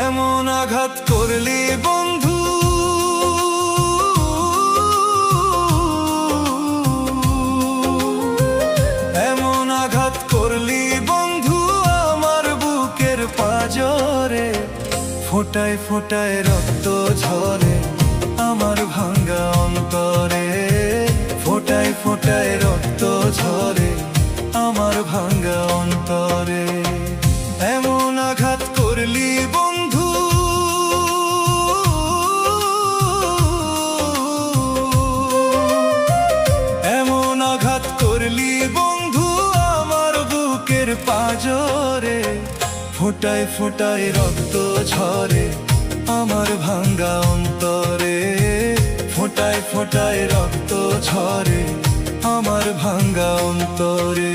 এমন আঘাত করলি বন্ধু, এমন আঘাত করলি বন্ধু আমার বুকের পাঁজরে। ফোটায় ফোটায় রক্ত ঝরে আমার ভাঙ্গা অন্তরে। ফোটায় ফোটায় রক্ত ঝরে আমার ভাঙ্গা অন্তরে। এমন আঘাত করলি বন্ধু, এমন আঘাত করলি বন্ধু আমার বুকের পাঁজরে। ফোটায় ফোটায় রক্ত ঝরে আমার ভাঙ্গা অন্তরে। ফোটায় ফোটায় রক্ত ঝরে আমার ভাঙ্গা অন্তরে।